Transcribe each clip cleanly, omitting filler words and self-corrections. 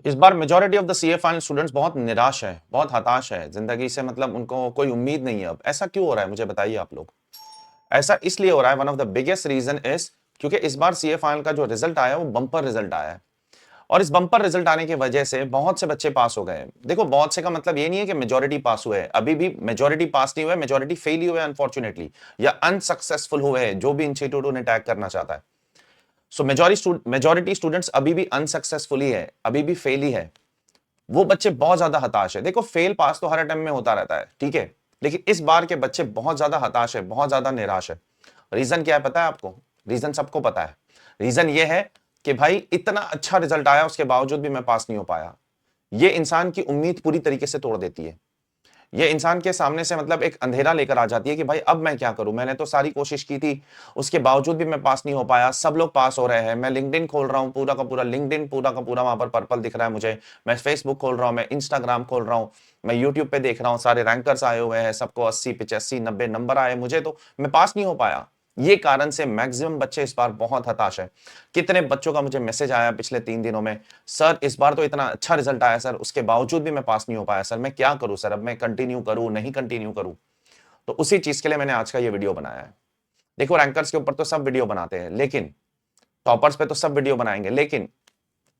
इस बार majority of the CA final students बहुत निराश है, बहुत हताश है जिंदगी से, मतलब उनको कोई उम्मीद नहीं है। अब ऐसा क्यों हो रहा है, मुझे बताइए आप लोग। ऐसा इसलिए हो रहा है, one of the biggest reason is क्योंकि इस बार सीए फाइनल का जो रिजल्ट आया है वो बम्पर रिजल्ट आया है। और इस बम्पर रिजल्ट आने की वजह से बहुत से बच्चे पास हो गए। देखो, बहुत से का मतलब ये नहीं है कि मेजॉरिटी पास हुए हैं, अभी भी मेजॉरिटी पास नहीं हुए, मेजॉरिटी फेल ही हुए अनफॉर्चुनेटली, या अनसक्सेसफुल हुए हैं, जो भी इंस्टीट्यूट उन्हें टैग करना चाहता है। सो मेजॉरिटी स्टूडेंट्स अभी भी अनसक्सेसफुल ही है, अभी भी फेल ही है। वो बच्चे बहुत ज्यादा हताश है। देखो, फेल पास तो हर टाइम में होता रहता है, ठीक है, लेकिन इस बार के बच्चे बहुत ज्यादा हताश है, बहुत ज्यादा निराश है। रीजन क्या है पता है आपको? रीजन सबको पता है। रीजन ये है कि भाई इतना अच्छा रिजल्ट आया, उसके बावजूद भी मैं पास नहीं हो पाया। ये इंसान की उम्मीद पूरी तरीके से तोड़ देती है। ये इंसान के सामने से मतलब एक अंधेरा लेकर आ जाती है कि भाई अब मैं क्या करूं, मैंने तो सारी कोशिश की थी, उसके बावजूद भी मैं पास नहीं हो पाया। सब लोग पास हो रहे हैं, मैं लिंक्डइन खोल रहा हूं, पूरा का पूरा लिंक्डइन, पूरा का पूरा वहां पर पर्पल दिख रहा है मुझे। मैं फेसबुक खोल रहा हूं, मैं इंस्टाग्राम खोल रहा हूं, मैं यूट्यूब पे देख रहा हूं, सारे रैंकर्स आए हुए हैं, सबको 80 85 90 नंबर आए, मुझे तो मैं पास नहीं हो पाया। ये कारण से मैक्सिमम बच्चे इस बार बहुत हताश है। कितने बच्चों का मुझे मैसेज आया पिछले 3 दिनों में, सर इस बार तो इतना अच्छा रिजल्ट आया सर, उसके बावजूद भी मैं पास नहीं हो पाया सर, मैं क्या करूं सर, अब मैं कंटिन्यू करूं नहीं कंटिन्यू करूं। तो उसी चीज के लिए मैंने आज का ये वीडियो बनाया है। देखो, रैंकर्स के ऊपर तो सब वीडियो बनाते हैं, लेकिन टॉपर्स पे तो सब वीडियो बनाएंगे, लेकिन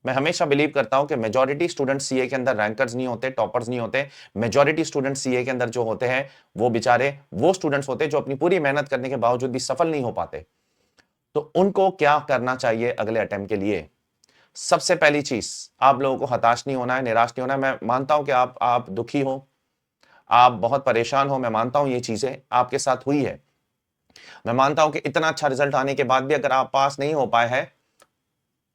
मैं हमेशा बिलीव करता हूं कि मेजॉरिटी स्टूडेंट सीए के अंदर रैंकर्स नहीं होते, टॉपर्स नहीं होते। मेजॉरिटी स्टूडेंट सीए के अंदर जो होते हैं वो बेचारे वो स्टूडेंट्स होते हैं जो अपनी पूरी मेहनत करने के बावजूद भी सफल नहीं हो पाते। तो उनको क्या करना चाहिए अगले अटेम्प्ट के लिए? सबसे पहली चीज, आप लोगों को हताश नहीं होना है, निराश नहीं होना है। मैं मानता हूं कि आप दुखी हो, आप बहुत परेशान हो, मैं मानता हूं ये चीजें आपके साथ हुई है। मैं मानता हूं कि इतना अच्छा रिजल्ट आने के बाद भी अगर आप पास नहीं हो पाए हैं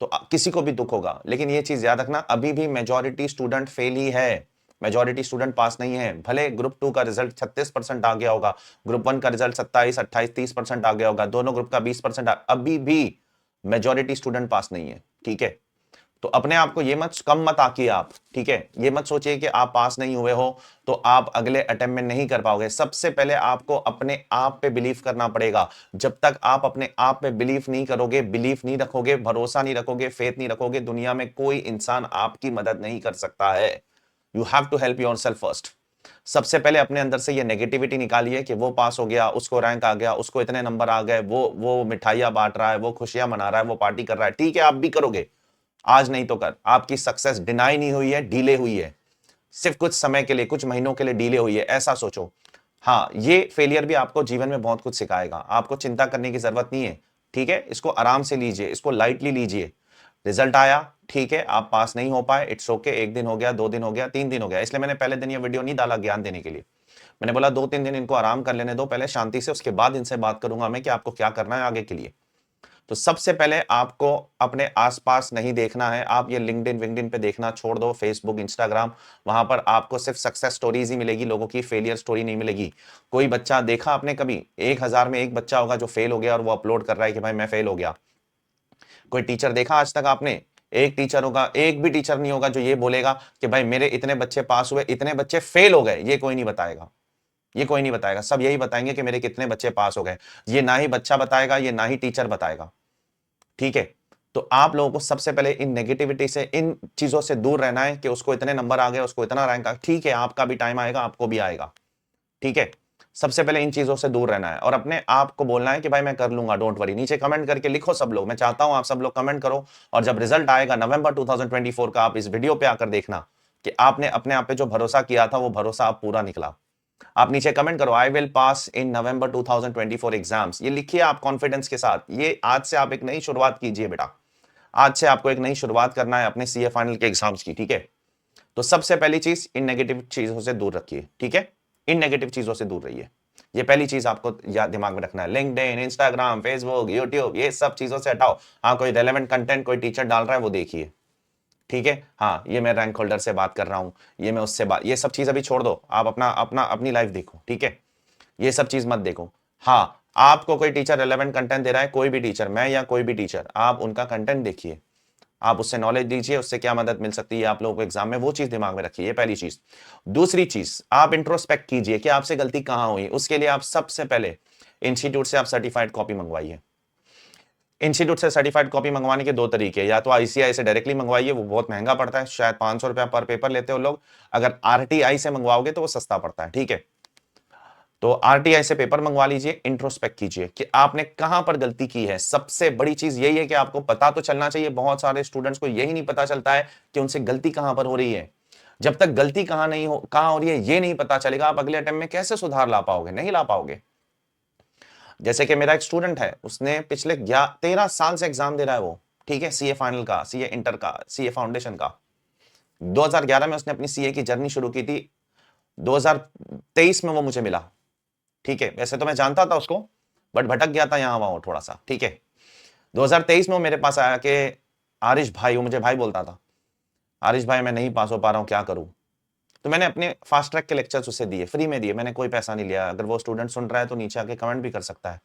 तो किसी को भी दुख होगा, लेकिन ये चीज याद रखना, अभी भी मेजॉरिटी स्टूडेंट फेल ही है, मेजॉरिटी स्टूडेंट पास नहीं है। भले ग्रुप 2 का रिजल्ट 36% आ गया होगा, ग्रुप 1 का रिजल्ट 27 28 30% आ गया होगा, दोनों ग्रुप का 20%, अभी भी मेजॉरिटी स्टूडेंट पास नहीं है, ठीक है। तो अपने आप को ये मत कम मत आकिए आप, ठीक है। ये मत सोचिए कि आप पास नहीं हुए हो तो आप अगले अटेम्प्ट में नहीं कर पाओगे। सबसे पहले आपको अपने आप पे बिलीव करना पड़ेगा। जब तक आप अपने आप पे बिलीव नहीं करोगे, बिलीव नहीं रखोगे, भरोसा नहीं रखोगे, फेथ नहीं रखोगे, दुनिया में कोई इंसान आपकी मदद नहीं कर सकता है। You have to help yourself first. सबसे पहले अपने अंदर से ये नेगेटिविटी निकालिए कि वो पास हो गया, उसको रैंक आ गया, उसको इतने नंबर आ गए, वो मिठाइयां बांट रहा है, वो खुशियां मना रहा है, वो पार्टी कर रहा है। ठीक है, आप भी करोगे, आज नहीं तो कल। आपकी सक्सेस डिनाई नहीं हुई है, डीले हुई है, सिर्फ कुछ समय के लिए, कुछ महीनों के लिए डीले हुई है, ऐसा सोचो। हाँ, ये फेलियर भी आपको जीवन में बहुत कुछ सिखाएगा, आपको चिंता करने की जरूरत नहीं है, ठीक है। इसको आराम से लीजिए, इसको लाइटली लीजिए। रिजल्ट आया, ठीक है, आप पास नहीं हो पाए, इट्स ओके। एक दिन हो गया, 2 दिन हो गया, 3 दिन हो गया, इसलिए मैंने पहले दिन ये वीडियो नहीं डाला ज्ञान देने के लिए। मैंने बोला 2-3 दिन इनको आराम कर लेने दो पहले शांति से, उसके बाद इनसे बात करूंगा मैं कि आपको क्या करना है आगे के लिए। तो सबसे पहले आपको अपने आसपास नहीं देखना है, आप ये लिंक्डइन विंक्डइन पे देखना छोड़ दो, फेसबुक इंस्टाग्राम, वहां पर आपको सिर्फ सक्सेस स्टोरीज ही मिलेगी, लोगों की फेलियर स्टोरी नहीं मिलेगी। कोई बच्चा देखा आपने कभी? 1,000 में एक बच्चा होगा जो फेल हो गया और वो अपलोड कर रहा है कि भाई मैं फेल हो गया। कोई टीचर देखा आज तक आपने? एक टीचर होगा, एक भी टीचर नहीं होगा जो ये बोलेगा कि भाई मेरे इतने बच्चे पास हुए, इतने बच्चे फेल हो गए। ये कोई नहीं बताएगा, ये कोई नहीं बताएगा। सब यही बताएंगे कि मेरे कितने बच्चे पास हो गए। ये ना ही बच्चा बताएगा, ये ना ही टीचर बताएगा, ठीक है। तो आप लोगों को सबसे पहले इन नेगेटिविटी से, इन चीजों से दूर रहना है कि उसको इतने नंबर आ गए, उसको इतना रैंक आ, ठीक है, आपका भी टाइम आएगा, आपको भी आएगा, ठीक है। सबसे पहले इन चीजों से दूर रहना है और अपने आप को बोलना है कि भाई मैं कर लूंगा, डोंट वरी। नीचे कमेंट करके लिखो सब लोग, मैं चाहता हूं आप सब लोग कमेंट करो। और जब रिजल्ट आएगा नवंबर 2024 का, आप इस वीडियो पे आकर देखना कि आपने अपने आप पे जो भरोसा किया था वो भरोसा अब पूरा निकला। आप नीचे कमेंट करो, आई will pass in November 2024 exams, ये लिखिए आप कॉन्फिडेंस के साथ। ये आज से आप एक नई शुरुआत कीजिए बेटा, आज से आपको एक नई शुरुआत करना है अपने सीए फाइनल के एग्जाम्स की, ठीक है। तो सबसे पहली चीज, इन नेगेटिव चीजों से दूर रखिए, ठीक है। इन नेगेटिव चीजों से दूर रहिए, ये पहली चीज आपको याद दिमाग में रखना है। लिंक्डइन, इंस्टाग्राम, फेसबुक, यूट्यूब, ये सब चीजों से हटाओ। हाँ, कोई रेलेवेंट कंटेंट कोई टीचर डाल रहा है वो देखिए, ठीक है। हाँ, ये मैं रैंक होल्डर से बात कर रहा हूं, ये मैं उससे बात, ये सब चीज अभी छोड़ दो, आप अपना अपना अपनी लाइफ देखो, ठीक है। ये सब चीज मत देखो। हाँ, आपको कोई टीचर रेलेवेंट कंटेंट दे रहा है, कोई भी टीचर, मैं या कोई भी टीचर, आप उनका कंटेंट देखिए, आप उससे नॉलेज लीजिए, उससे क्या मदद मिल सकती है आप लोगों को एग्जाम में, वो चीज दिमाग में रखिए, ये पहली चीज। दूसरी चीज, आप इंट्रोस्पेक्ट कीजिए कि आपसे गलती कहां हुई। उसके लिए आप सबसे पहले इंस्टीट्यूट से आप सर्टिफाइड कॉपी मंगवाइए। इंस्टीट्यूट से सर्टिफाइड कॉपी मंगवाने के दो तरीके, या तो आईसीआई से डायरेक्टली मंगवाइए, वो बहुत महंगा पड़ता है, शायद 500 रुपया पर पेपर लेते हो लोग। अगर आरटीआई से मंगवाओगे तो वो सस्ता पड़ता है, ठीक है। तो आरटीआई से पेपर मंगवा लीजिए, इंट्रोस्पेक्ट कीजिए कि आपने कहां पर गलती की है। सबसे बड़ी चीज यही है कि आपको पता तो चलना चाहिए। बहुत सारे स्टूडेंट्स को यही नहीं पता चलता है कि उनसे गलती कहां पर हो रही है। जब तक गलती कहां हो रही है ये नहीं पता चलेगा, आप अगले अटेम्प्ट में कैसे सुधार ला पाओगे, नहीं ला पाओगे। जैसे कि मेरा एक स्टूडेंट है, उसने पिछले 13 साल से एग्जाम दे रहा है वो, ठीक है, सीए फाइनल का, सीए इंटर का, सीए फाउंडेशन का। 2011 में उसने अपनी सीए की जर्नी शुरू की थी, 2023 में वो मुझे मिला, ठीक है। वैसे तो मैं जानता था उसको, बट भटक गया था यहां वहां थोड़ा सा, ठीक है। 2023 में वो मेरे पास आया कि आरिश भाई, वो मुझे भाई बोलता था, आरिश भाई मैं नहीं पास हो पा रहा हूं, क्या करूं। तो मैंने अपने फास्ट ट्रैक के लेक्चर्स उसे दिए, फ्री में दिए, मैंने कोई पैसा नहीं लिया। अगर वो स्टूडेंट सुन रहा है तो नीचे आके कमेंट भी कर सकता है।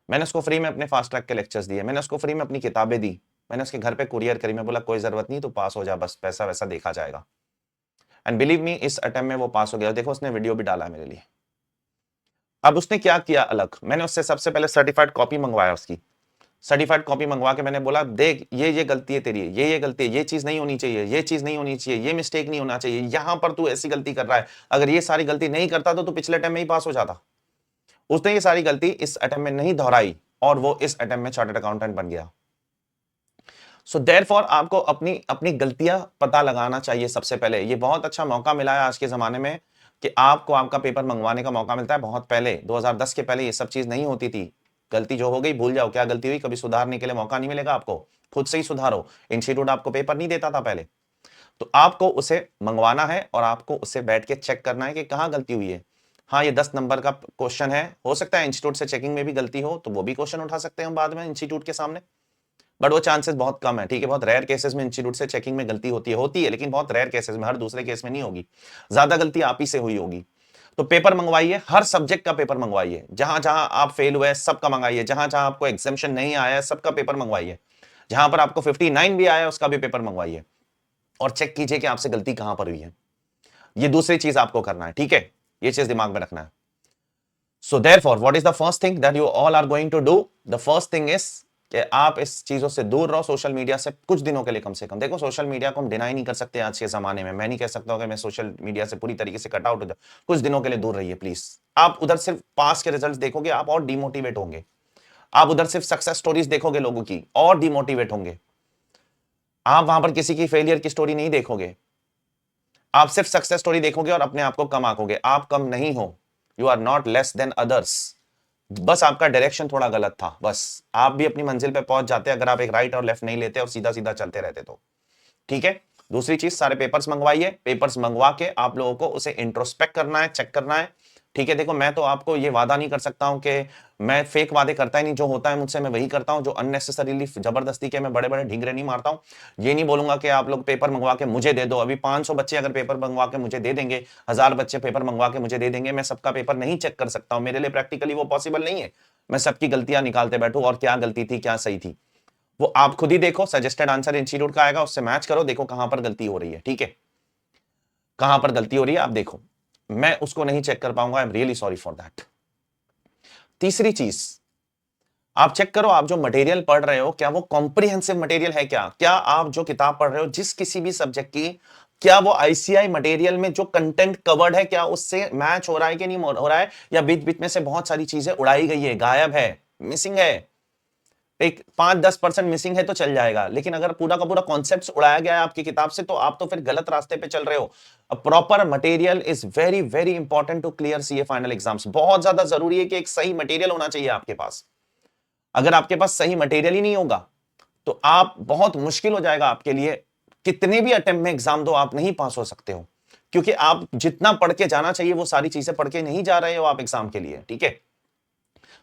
मैंने उसको फ्री में अपने फास्ट ट्रैक के लेक्चर्स दिए, मैंने उसको फ्री में अपनी किताबें दी, मैंने उसके घर पे कुरियर करी। मैं बोला कोई जरूरत नहीं, तो पास हो जा, बस पैसा वैसा देखा जाएगा। एंड बिलीव मी, इस अटेम्प्ट में वो पास हो गया। देखो उसने वीडियो भी डाला है मेरे लिए। अब उसने क्या किया अलग, मैंने उससे सबसे पहले सर्टिफाइड कॉपी मंगवाया उसकी। सर्टिफाइड कॉपी मंगवा के मैंने बोला देख ये गलती है तेरी, ये गलती है, ये चीज नहीं होनी चाहिए, ये चीज नहीं होनी चाहिए, ये मिस्टेक नहीं होना चाहिए, यहां पर तू ऐसी गलती कर रहा है। अगर ये सारी गलती नहीं करता तो तू पिछले अटेम्प्ट में ही पास हो जाता। उसने ये सारी गलती इस अटेम्प्ट में नहीं दोहराई और वो इस अटेम्प्ट में चार्टर्ड अकाउंटेंट बन गया। सो देयरफॉर आपको अपनी अपनी गलतियां पता लगाना चाहिए सबसे पहले। ये बहुत अच्छा मौका मिला है आज के जमाने में कि आपको आपका पेपर मंगवाने का मौका मिलता है। बहुत पहले 2010 के पहले ये सब चीज नहीं होती थी। गलती जो हो गई भूल जाओ, क्या गलती हुई, कभी सुधारने के लिए मौका नहीं मिलेगा आपको, खुद से ही सुधारो। इंस्टीट्यूट आपको पेपर नहीं देता था पहले, तो आपको उसे मंगवाना है और आपको उसे बैठ के चेक करना है कि कहां गलती हुई है। हाँ, ये 10 नंबर का क्वेश्चन है, हो सकता है इंस्टीट्यूट से चेकिंग में भी गलती हो, तो वो भी क्वेश्चन उठा सकते हैं हम बाद में इंस्टीट्यूट के सामने, बट वो चांसेस बहुत कम है, ठीक है। बहुत रेयर केसेस में इंस्टीट्यूट से चेकिंग में गलती होती है, लेकिन बहुत रेयर केसेस में, हर दूसरे केस में नहीं होगी। ज्यादा गलती आप ही से हुई होगी। तो पेपर मंगवाइए, हर सब्जेक्ट का पेपर मंगवाइए, जहां जहां आप फेल हुए सबका मंगाइए, जहां जहां आपको एग्जामिशन नहीं आया सबका पेपर मंगवाइए, जहां पर आपको 59 भी आया उसका भी पेपर मंगवाइए, और चेक कीजिए कि आपसे गलती कहां पर हुई है। ये दूसरी चीज आपको करना है, ठीक है, ये चीज दिमाग में रखना है। So therefore what is the first thing that you all are going to do, the first thing is कि आप इस चीजों से दूर रहो, सोशल मीडिया से कुछ दिनों के लिए कम से कम। देखो सोशल मीडिया को हम डिनाई नहीं कर सकते आज के जमाने में, मैं नहीं कह सकता हूं कि मैं सोशल मीडिया से पूरी तरीके से कट आउट हो जाऊं। कुछ दिनों के लिए दूर रहिए प्लीज। आप उधर सिर्फ पास के रिजल्ट देखोगे, आप और डिमोटिवेट होंगे। आप उधर सिर्फ सक्सेस स्टोरीज देखोगे लोगों की, और डिमोटिवेट होंगे। आप वहां पर किसी की फेलियर की स्टोरी नहीं देखोगे, आप सिर्फ सक्सेस स्टोरी देखोगे और अपने आप को कम आंकोगे। आप कम नहीं हो, you are not less than others. बस आपका डायरेक्शन थोड़ा गलत था, बस आप भी अपनी मंजिल पे पहुंच जाते अगर आप एक राइट और लेफ्ट नहीं लेते और सीधा सीधा चलते रहते तो, ठीक है। दूसरी चीज, सारे पेपर्स मंगवाइए, पेपर्स मंगवा के आप लोगों को उसे इंट्रोस्पेक्ट करना है, चेक करना है, ठीक है। देखो मैं तो आपको ये वादा नहीं कर सकता हूं कि मैं फेक वादे करता ही नहीं, जो होता है मुझसे मैं वही करता हूं, जो अननेसेसरीली जबरदस्ती के मैं बड़े बड़े ढींगरे नहीं मारता हूं। ये नहीं बोलूंगा कि आप लोग पेपर मंगवा के मुझे दे दो। अभी 500 बच्चे अगर पेपर मंगवा के मुझे दे देंगे, 1000 बच्चे पेपर मंगवा के मुझे दे देंगे, मैं सबका पेपर नहीं चेक कर सकता हूं, मेरे लिए प्रैक्टिकली वो पॉसिबल नहीं है। मैं सबकी गलतियां निकालते बैठूं और क्या गलती थी क्या सही थी, वो आप खुद ही देखो। सजेस्टेड आंसर इंस्टीट्यूट का आएगा, उससे मैच करो, देखो कहां पर गलती हो रही है, ठीक है, कहां पर गलती हो रही है आप देखो। मैं उसको नहीं चेक कर पाऊंगा, I am really sorry for that. तीसरी चीज, आप चेक करो आप जो मटेरियल पढ़ रहे हो क्या वो कॉम्प्रिहेंसिव मटेरियल है, क्या आप जो किताब पढ़ रहे हो जिस किसी भी सब्जेक्ट की, क्या वो आईसीआई मटेरियल में जो कंटेंट कवर्ड है क्या उससे मैच हो रहा है कि नहीं हो रहा है, या बीच बीच में से बहुत सारी चीजें उड़ाई गई है, गायब है, मिसिंग है। एक 5-10% मिसिंग है तो चल जाएगा, लेकिन अगर पूरा का पूरा कॉन्सेप्ट उड़ाया गया है आपकी किताब से तो आप तो फिर गलत रास्ते पे चल रहे हो। Proper material is very very important to clear CA final exams. बहुत ज्यादा जरूरी है कि एक सही मटेरियल होना चाहिए आपके पास। अगर आपके पास सही मटेरियल ही नहीं होगा तो आप बहुत मुश्किल हो जाएगा आपके लिए, कितने भी अटेम्प्ट में एग्जाम दो आप नहीं पास हो सकते हो, क्योंकि आप जितना पढ़ के जाना चाहिए वो सारी चीजें पढ़ के नहीं जा रहे हो आप एग्जाम के लिए, ठीक है।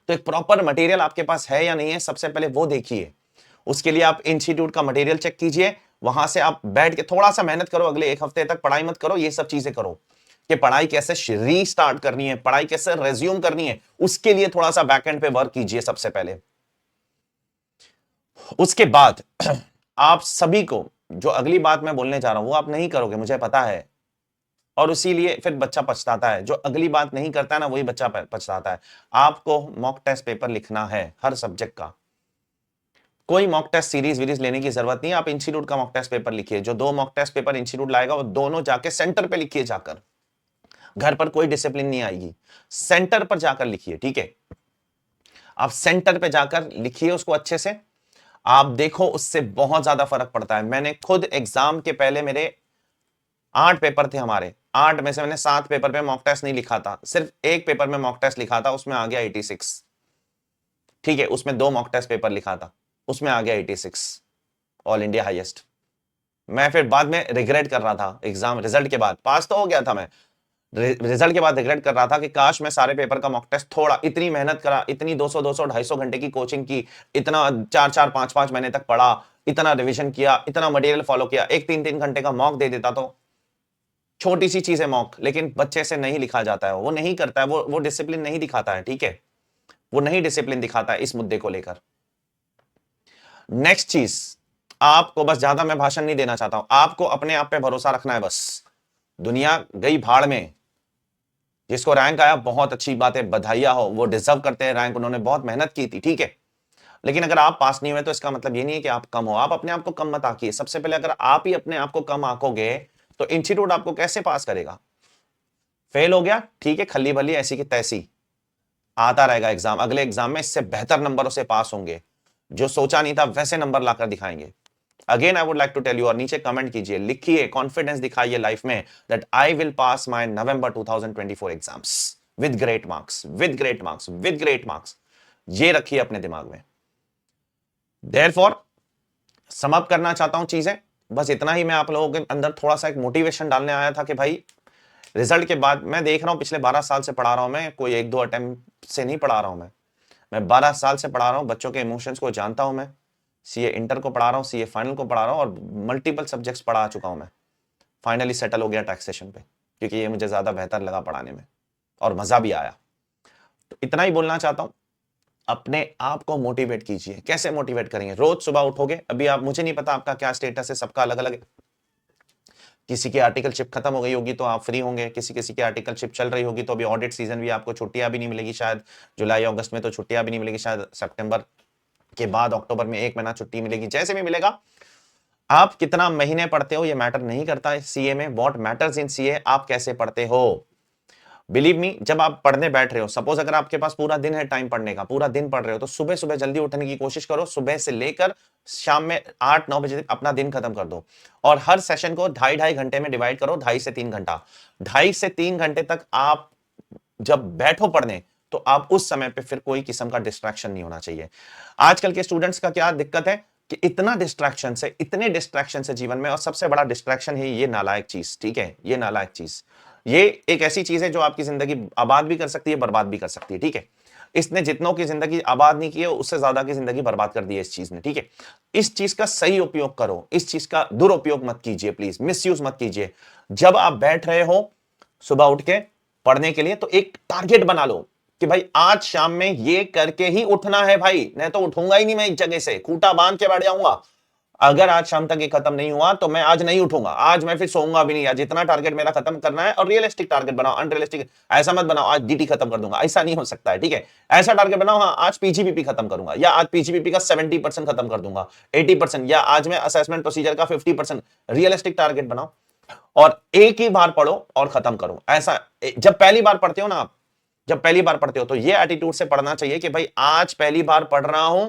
तो एक प्रॉपर मटेरियल आपके पास है या नहीं है, सबसे पहले वो देखिए। उसके लिए आप इंस्टीट्यूट का मटेरियल चेक कीजिए, वहां से आप बैठ के थोड़ा सा मेहनत करो, अगले 1 हफ्ते तक पढ़ाई मत करो, ये सब चीजें करो कि पढ़ाई कैसे रीस्टार्ट करनी है, पढ़ाई कैसे रेज्यूम करनी है, उसके लिए थोड़ा सा बैकएंड पे वर्क कीजिए सबसे पहले। उसके बाद आप सभी को जो अगली बात मैं बोलने जा रहा हूं वो आप नहीं करोगे, मुझे पता है, और इसीलिए फिर बच्चा पछताता है। जो अगली बात नहीं करता है ना वही बच्चा पछताता है। आपको मॉक टेस्ट पेपर लिखना है हर सब्जेक्ट का, कोई मॉक टेस्ट सीरीज वीरीज लेने की जरूरत नहीं है, आप इंस्टीट्यूट का मॉक टेस्ट पेपर लिखिए, जो 2 मॉक टेस्ट पेपर इंस्टीट्यूट लाएगा वो दोनों जाके सेंटर पे लिखिए, जाकर घर पर कोई डिसिप्लिन नहीं आएगी, सेंटर पर जाकर लिखिए, ठीक है। आप सेंटर पे जाकर लिखिए उसको अच्छे से, आप देखो उससे बहुत ज्यादा फर्क पड़ता है। मैंने खुद एग्जाम के पहले मेरे 8 पेपर थे हमारे, 8 में से मैंने 7 पेपर पे मॉक टेस्ट नहीं लिखा था, सिर्फ एक पेपर में मॉक टेस्ट लिखा था, उसमें आ गया 86, ठीक है। उसमें 2 मॉक टेस्ट पेपर लिखा था, उसमें आ गया 86, ऑल इंडिया हाईएस्ट। मैं फिर बाद में रिग्रेट कर रहा था, एग्जाम रिजल्ट के बाद, पास तो हो गया था मैं, रिजल्ट के बाद रिग्रेट कर रहा था कि काश मैं सारे पेपर का मॉक टेस्ट थोड़ा, इतनी मेहनत करा, इतनी 200 200 250 घंटे की कोचिंग की, इतना 4 4 5 5 महीने तक पढ़ा, इतना रिवीजन किया, इतना मटेरियल फॉलो किया, एक 3 3 घंटे का मॉक दे देता तो। छोटी सी चीज है मॉक, लेकिन बच्चे से नहीं लिखा जाता है, वो नहीं करता है, वो डिसिप्लिन नहीं दिखाता है, ठीक है, वो नहीं डिसिप्लिन दिखाता है इस मुद्दे को लेकर। नेक्स्ट चीज, आपको बस ज्यादा मैं भाषण नहीं देना चाहता हूं, आपको अपने आप पे भरोसा रखना है बस। दुनिया गई भाड़ में, जिसको रैंक आया बहुत अच्छी बात है, बधाइयां हो, वो डिजर्व करते हैं रैंक, उन्होंने बहुत मेहनत की थी, ठीक है। लेकिन अगर आप पास नहीं हुए तो इसका मतलब ये नहीं है कि आप कम हो, आप अपने आप को कम मत आंकिए। सबसे पहले अगर आप ही अपने आप को कम आंकोगे तो इंस्टीट्यूट आपको कैसे पास करेगा। फेल हो गया, ठीक है, खल्ली भली ऐसी की तैसी, आता रहेगा एग्जाम, अगले एग्जाम में इससे बेहतर नंबरों से पास होंगे, जो सोचा नहीं था वैसे नंबर लाकर दिखाएंगे। Again I would like to tell you, और नीचे कमेंट कीजिए, लिखिए, कॉन्फिडेंस दिखाइए लाइफ में, that I will pass my November 2024 exams with great marks, with great marks, with great marks. ये रखिए अपने दिमाग में। देयरफॉर सम अप करना चाहता हूं चीजें, बस इतना ही मैं आप लोगों के अंदर थोड़ा सा एक मोटिवेशन डालने आया था कि भाई रिजल्ट के बाद, मैं देख रहा हूं पिछले 12 साल से पढ़ा रहा हूं मैं, कोई 1 2 अटेम्प्ट से नहीं पढ़ा रहा हूं मैं 12 साल से पढ़ा रहा हूं, बच्चों के इमोशंस को जानता हूं मैं, सीए इंटर को पढ़ा रहा हूं, सीए फाइनल को पढ़ा रहा हूं, और मल्टीपल सब्जेक्ट्स पढ़ा चुका हूं मैं। फाइनली सेटल हो गया टैक्सेशन पे, क्योंकि ये मुझे ज्यादा बेहतर लगा पढ़ाने में और मजा भी आया। तो इतना ही बोलना चाहता हूं, अपने आप को मोटिवेट कीजिए। कैसे मोटिवेट करेंगे, रोज सुबह उठोगे, अभी आप, मुझे नहीं पता आपका क्या स्टेटस है, सबका अलग अलग है। किसी की आर्टिकलशिप खत्म हो गई होगी तो आप फ्री होंगे, किसी किसी की आर्टिकलशिप चल रही होगी तो अभी ऑडिट सीजन भी, आपको छुट्टियां भी नहीं मिलेगी शायद, जुलाई अगस्त में तो छुट्टियां भी नहीं मिलेगी शायद, सितंबर के बाद अक्टूबर में 1 महीना छुट्टी मिलेगी, जैसे भी मिलेगा। आप कितना महीने पढ़ते हो ये मैटर नहीं करता है सीए में, व्हाट मैटर्स इन सीए आप कैसे पढ़ते हो। बिलीव मी, जब आप पढ़ने बैठ रहे हो, सपोज अगर आपके पास पूरा दिन है टाइम पढ़ने का, पूरा दिन पढ़ रहे हो, तो सुबह सुबह जल्दी उठने की कोशिश करो, सुबह से लेकर शाम में 8 9 बजे तक अपना दिन खत्म कर दो, और हर सेशन को 2.5 घंटे में डिवाइड करो, 2.5 से 3 घंटा, 2.5 से 3 घंटे तक आप जब बैठो पढ़ने, तो आप उस समय पे फिर कोई किस्म का डिस्ट्रैक्शन नहीं होना चाहिए। आजकल के स्टूडेंट्स का क्या दिक्कत है कि इतना डिस्ट्रैक्शन से, इतने डिस्ट्रैक्शन से जीवन में, और सबसे बड़ा डिस्ट्रैक्शन है ये नालायक चीज, ठीक है, ये नालायक चीज, ये एक ऐसी चीज है जो आपकी जिंदगी आबाद भी कर सकती है, बर्बाद भी कर सकती है, ठीक है। इसने जितनों की जिंदगी आबाद नहीं की है, उससे ज्यादा की जिंदगी बर्बाद कर दी है इस चीज ने, ठीक है। इस चीज का सही उपयोग करो, इस चीज का दुरुपयोग मत कीजिए, प्लीज मिसयूज मत कीजिए। जब आप बैठ रहे हो सुबह उठ के पढ़ने के लिए, तो एक टारगेट बना लो कि भाई आज शाम में ये करके ही उठना है भाई, नहीं तो उठूंगा ही नहीं मैं इस जगह से, खूंटा बांध के बैठ जाऊंगा। अगर आज शाम तक ये खत्म नहीं हुआ तो मैं आज नहीं उठूंगा, आज मैं फिर सोऊंगा भी नहीं। आज इतना टारगेट मेरा खत्म करना है, और रियलिस्टिक टारगेट बनाओ, अनरियलिस्टिक ऐसा मत बनाओ आज डीटी खत्म कर दूंगा, ऐसा नहीं हो सकता है, ठीक है। ऐसा टारगेट बनाओ, हाँ आज पीजीबीपी खत्म करूंगा, या आज पीजीबीपी का 70% खत्म कर दूंगा, 80%, या आज मैं असेसमेंट प्रोसीजर का 50%। रियलिस्टिक टारगेट बनाओ और एक ही बार पढ़ो और खत्म करो। ऐसा जब पहली बार पढ़ते हो ना आप, जब पहली बार पढ़ते हो तो ये एटीट्यूड से पढ़ना चाहिए कि भाई आज पहली बार पढ़ रहा हूं,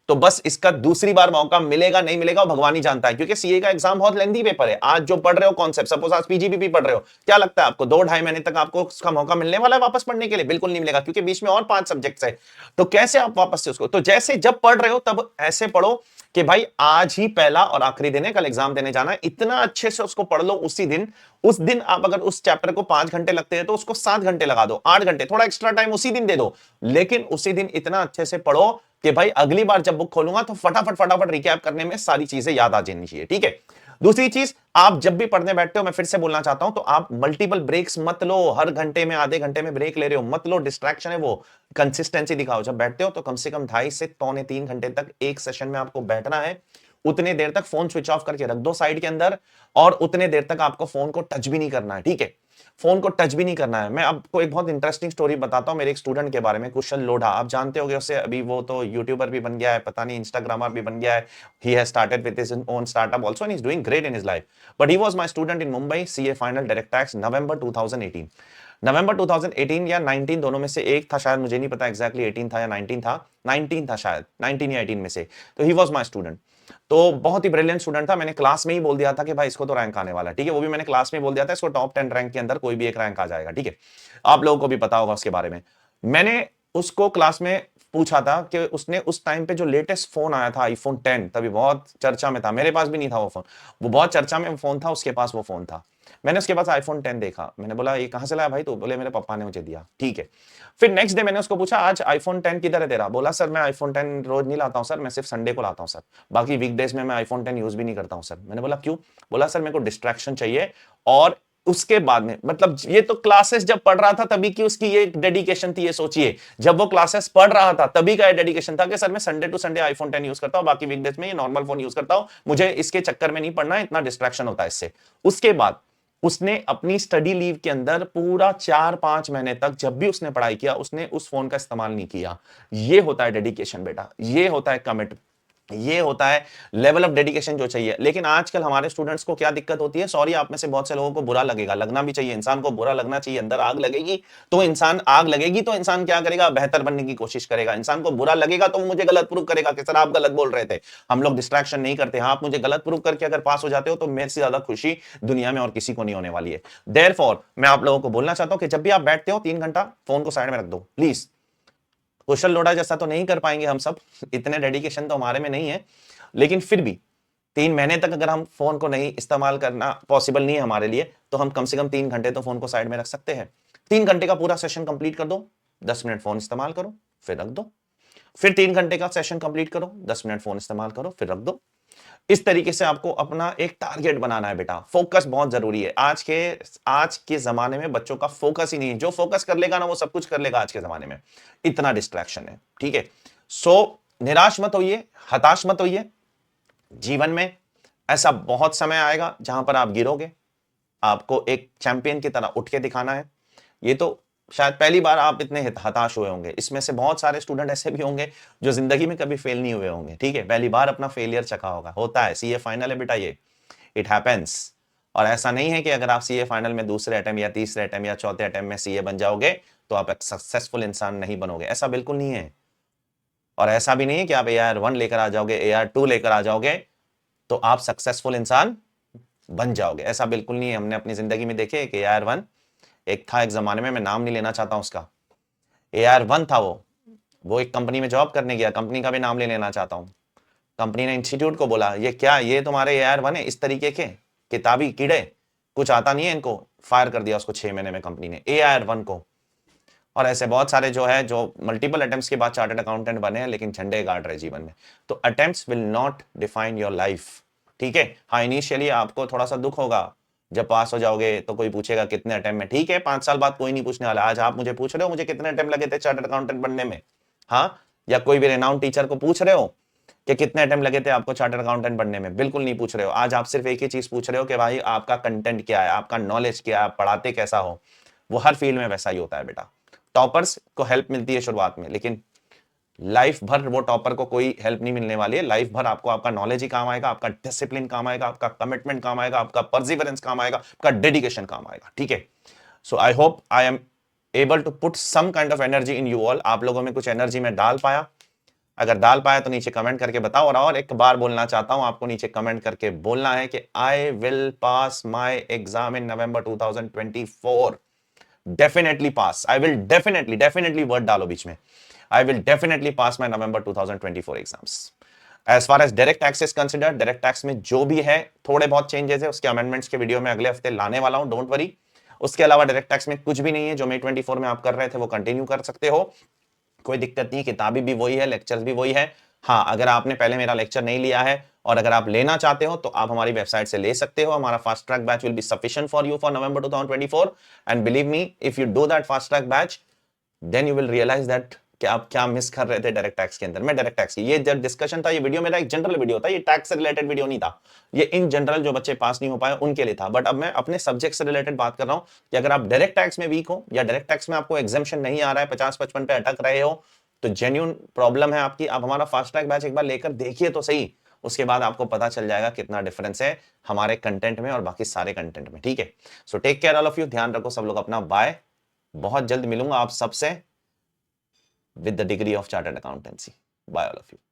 तो बस इसका दूसरी बार मौका मिलेगा नहीं मिलेगा वो भगवान ही जानता है, क्योंकि सीए का एग्जाम बहुत लेंथी पेपर है। आज जो पढ़ रहे हो कॉन्सेप्ट, सपोज आज पीजीबीपी पढ़ रहे हो, क्या लगता है आपको 2 2.5 महीने तक आपको उसका मौका मिलने वाला है वापस पढ़ने के लिए? बिल्कुल नहीं मिलेगा, क्योंकि बीच में और 5 सब्जेक्ट्स है। तो कैसे आप वापस से उसको, तो जैसे जब पढ़ रहे हो तब ऐसे पढ़ो कि भाई आज ही पहला और आखिरी दिन है, कल एग्जाम देने जाना है, इतना अच्छे से उसको पढ़ लो उसी दिन। उस दिन आप अगर उस चैप्टर को 5 घंटे लगते हैं तो उसको 7 घंटे लगा दो, 8 घंटे, थोड़ा एक्स्ट्रा टाइम उसी दिन दे दो, लेकिन उसी दिन इतना अच्छे से पढ़ो कि भाई अगली बार जब बुक खोलूंगा तो फटाफट फटाफट रिकैप करने में सारी चीजें याद आ जानी चाहिए, ठीक है। दूसरी चीज, आप जब भी पढ़ने बैठते हो, मैं फिर से बोलना चाहता हूं, तो आप मल्टीपल ब्रेक्स मत लो, हर घंटे में आधे घंटे में ब्रेक ले रहे हो मत लो, डिस्ट्रैक्शन है वो। कंसिस्टेंसी दिखाओ, जब बैठते हो तो कम से कम 2.5 से 2.25 3 घंटे तक एक सेशन में आपको बैठना है, उतने देर तक फोन स्विच ऑफ करके रख दो साइड के अंदर, और उतने देर तक आपको फोन को टच भी नहीं करना है, ठीक है? फोन को टच भी नहीं करना है। मैं आपको एक बहुत इंटरेस्टिंग स्टोरी बताता हूं मेरे एक स्टूडेंट के बारे में, कुशल लोढ़ा, आप जानते होंगे उसे, अभी वो तो यूट्यूबर भी बन गया है, पता नहीं इंस्टाग्रामर भी बन गया है। He has started with his own startup also and he is doing great in his life, but he was my student in Mumbai, CA final, direct tax, November 2018। November 2018 या 19 दोनों में से एक था शायद, मुझे नहीं पता एग्जैक्टली 18 था या 19 था, 19 था शायद, 19 या 18 में से। तो ही वाज माय स्टूडेंट, तो बहुत ही ब्रिलियंट स्टूडेंट था। मैंने क्लास में ही बोल दिया था कि भाई इसको तो रैंक आने वाला है, ठीक है? वो भी मैंने क्लास में बोल दिया था इसको टॉप 10 रैंक के अंदर कोई भी एक रैंक आ जाएगा, ठीक है? आप लोगों को भी पता होगा उसके बारे में। मैंने उसको क्लास में पूछा था कि उसने उस टाइम पे जो लेटेस्ट फोन आया था आईफोन 10, तभी बहुत चर्चा में था, मेरे पास भी नहीं था वो फोन, वो बहुत चर्चा में फोन था, उसके पास वो फोन था। मैंने उसके पास आईफोन 10 देखा, मैंने बोला ये कहां से लाया भाई? तो बोले मेरे पापा ने मुझे दिया, ठीक है? फिर नेक्स्ट डे मैंने उसको पूछा आज आईफोन 10 किधर है तेरा? बोला सर मैं आईफोन 10 रोज नहीं लाता हूं सर, मैं सिर्फ संडे को लाता हूं सर, बाकी वीकडेज में मैं आईफोन 10 यूज भी नहीं करता हूं सर। मैंने बोला क्यों? बोला सर मेरे को डिस्ट्रैक्शन चाहिए, और उसके बाद में, मतलब ये तो क्लासेस जब पढ़ रहा था तभी की उसकी ये डेडिकेशन थी, ये सोचिए, जब वो क्लासेस पढ़ रहा था तभी का डेडिकेशन था कि सर मैं Sunday to Sunday iPhone 10 use करता हूं, बाकी वीकडेज में ये नॉर्मल फोन यूज करता हूं, मुझे इसके चक्कर में नहीं पड़ना, इतना डिस्ट्रैक्शन होता है इससे। उसके बाद उसने अपनी स्टडी लीव के अंदर पूरा 4-5 महीने तक जब भी उसने पढ़ाई किया उसने उस फोन का इस्तेमाल नहीं किया। ये होता है डेडिकेशन बेटा, ये होता है कमिट, ये होता है लेवल ऑफ डेडिकेशन जो चाहिए। लेकिन आजकल हमारे स्टूडेंट्स को क्या दिक्कत होती है, सॉरी आप में से बहुत से लोगों को बुरा लगेगा, लगना भी चाहिए, इंसान को बुरा लगना चाहिए, अंदर आग लगेगी तो इंसान, आग लगेगी तो इंसान क्या करेगा, बेहतर बनने की कोशिश करेगा। इंसान को बुरा लगेगा तो वो मुझे गलत प्रूव करेगा कि सर आप गलत बोल रहे थे। हम लोग डिस्ट्रैक्शन नहीं करते, हाँ आप मुझे गलत प्रूव करके अगर पास हो जाते हो तो मेरे से ज्यादा खुशी दुनिया में और किसी को नहीं होने वाली है। देयरफॉर मैं आप लोगों को बोलना चाहता हूं कि जब भी आप बैठते हो 3 घंटा फोन को साइड में रख दो प्लीज। कुशल लोढ़ा जैसा तो नहीं कर पाएंगे हम सब, इतने डेडिकेशन तो हमारे में नहीं है, लेकिन फिर भी 3 महीने तक अगर हम फोन को नहीं इस्तेमाल करना पॉसिबल नहीं है हमारे लिए, तो हम कम से कम 3 घंटे तो फोन को साइड में रख सकते हैं। 3 घंटे का पूरा सेशन कंप्लीट कर दो, 10 मिनट फोन इस्तेमाल करो फिर रख दो, फिर 3 घंटे का सेशन कंप्लीट करो, 10 मिनट फोन इस्तेमाल करो फिर रख दो। इस तरीके से आपको अपना एक टारगेट बनाना है बेटा। फोकस बहुत जरूरी है। आज के जमाने में बच्चों का फोकस ही नहीं है, जो फोकस कर लेगा ना वो सब कुछ कर लेगा आज के जमाने में, इतना डिस्ट्रैक्शन है, ठीक है? सो निराश मत होइए, हताश मत होइए। जीवन में ऐसा बहुत समय आएगा जहां पर आप गिरोगे, आपको एक चैंपियन की तरह उठ के दिखाना है। ये तो शायद पहली बार आप इतने हताश हुए होंगे, इसमें से बहुत सारे स्टूडेंट ऐसे भी होंगे जो जिंदगी में कभी फेल नहीं हुए होंगे, ठीक है? पहली बार अपना फेलियर चखा होगा, होता है, सीए फाइनल है बेटा ये, इट हैपेंस। और ऐसा नहीं है कि अगर आप सीए फाइनल में दूसरे अटेम्प्ट या तीसरे अटेम्प्ट या चौथे अटेम्प्ट में सीए बन जाओगे तो आप एक सक्सेसफुल इंसान नहीं बनोगे, ऐसा बिल्कुल नहीं है। और ऐसा भी नहीं है कि आप AR1 लेकर आ जाओगे, AR2 लेकर आ जाओगे तो आप सक्सेसफुल इंसान बन जाओगे, ऐसा बिल्कुल नहीं है। हमने अपनी जिंदगी में देखे कि AR1 एक था एक जमाने में, मैं नाम नहीं लेना चाहता हूं उसका, AR1 था वो एक कंपनी में जॉब करने गया, कंपनी का भी नाम ले लेना चाहता हूं। कंपनी ने इंस्टीट्यूट को बोला ये क्या, ये तुम्हारे AR1 है, इस तरीके के किताबी कीड़े, कुछ आता नहीं है इनको, फायर कर दिया उसको 6 महीने में कंपनी ने, AR1 को। और ऐसे बहुत सारे जो है जो मल्टीपल अटेम्प्ट्स के बाद चार्टर्ड अकाउंटेंट बने हैं लेकिन झंडे गाड़ रहे जीवन में। तो attempts will not define your life, ठीक है? हाँ इनिशियली आपको थोड़ा सा दुख होगा, जब पास हो जाओगे तो कोई पूछेगा कितने अटेम्प्ट में, ठीक है 5 साल बाद कोई नहीं पूछने वाला। आज आप मुझे पूछ रहे हो मुझे कितने अटेम्प्ट लगे थे चार्टर्ड अकाउंटेंट बनने में, हाँ? या कोई भी रेनाउंड टीचर को पूछ रहे हो कि कितने अटेम्प्ट लगे थे आपको चार्टर्ड अकाउंटेंट बनने में, बिल्कुल नहीं पूछ रहे हो। आज आप सिर्फ एक ही चीज पूछ रहे हो कि भाई आपका कंटेंट क्या है, आपका नॉलेज क्या है, आप पढ़ाते कैसा हो। वो हर फील्ड में वैसा ही होता है बेटा। टॉपर्स को हेल्प मिलती है शुरुआत में, लेकिन लाइफ भर वो टॉपर को कोई हेल्प नहीं मिलने वाली है। लाइफ भर आपको आपका नॉलेज ही काम आएगा, आपका डिसिप्लिन काम आएगा, आपका कमिटमेंट काम आएगा, आपका परसिवरेंस काम आएगा, आपका डेडिकेशन काम आएगा, ठीक है? So I hope I am able to put some kind of energy in you all. आप लोगों में कुछ एनर्जी में डाल पाया? अगर डाल पाया तो नीचे कमेंट करके बताओ। और एक बार बोलना चाहता हूं आपको, नीचे कमेंट करके बोलना है कि I will pass my exam in November 2024। Definitely pass, I will definitely word डालो बीच में, I will definitely pass my November 2024 exams. As far as direct tax is consider, direct tax में जो भी है थोड़े बहुत चेंजेस है, उसके अमेंडमेंट्स के वीडियो में अगले हफ्ते लाने वाला हूं, डोंट वरी। उसके अलावा डायरेक्ट टैक्स में कुछ भी नहीं है, जो May 24 में आप कर रहे थे वो कंटिन्यू कर सकते हो, कोई दिक्कत नहीं। किताबी भी वही है, लेक्चर्स भी वही है। हाँ अगर आपने पहले मेरा लेक्चर नहीं लिया है और अगर आप लेना चाहते हो तो आप हमारी वेबसाइट से ले सकते हो। हमारा fast track batch will be sufficient for you for November 2024 and believe me if you do that fast track batch then you will realize that कि आप क्या मिस कर रहे थे डायरेक्ट टैक्स के अंदर। मैं डायरेक्ट टैक्स की ये जब डिस्कशन था, ये वीडियो मेरा एक जनरल वीडियो था, ये टैक्स से रिलेटेड वीडियो नहीं था, ये इन जनरल जो बच्चे पास नहीं हो पाए उनके लिए था। बट अब मैं अपने सब्जेक्ट से रिलेटेड बात कर रहा हूं कि अगर आप डायरेक्ट टैक्स में वीक हो या डायरेक्ट टैक्स में आपको एग्जाम्शन नहीं आ रहा है, 50-55 पे अटक रहे हो, तो जेन्युइन प्रॉब्लम है आपकी। आप हमारा फास्ट ट्रैक बैच एक बार लेकर देखिए तो सही, उसके बाद आपको पता चल जाएगा कितना डिफरेंस है हमारे कंटेंट में और बाकी सारे कंटेंट में। ठीक है, so take care all of you, ध्यान रखो सब लोग अपना, बाय। बहुत जल्द मिलूंगा आप सबसे with the degree of chartered accountancy. Bye all of you.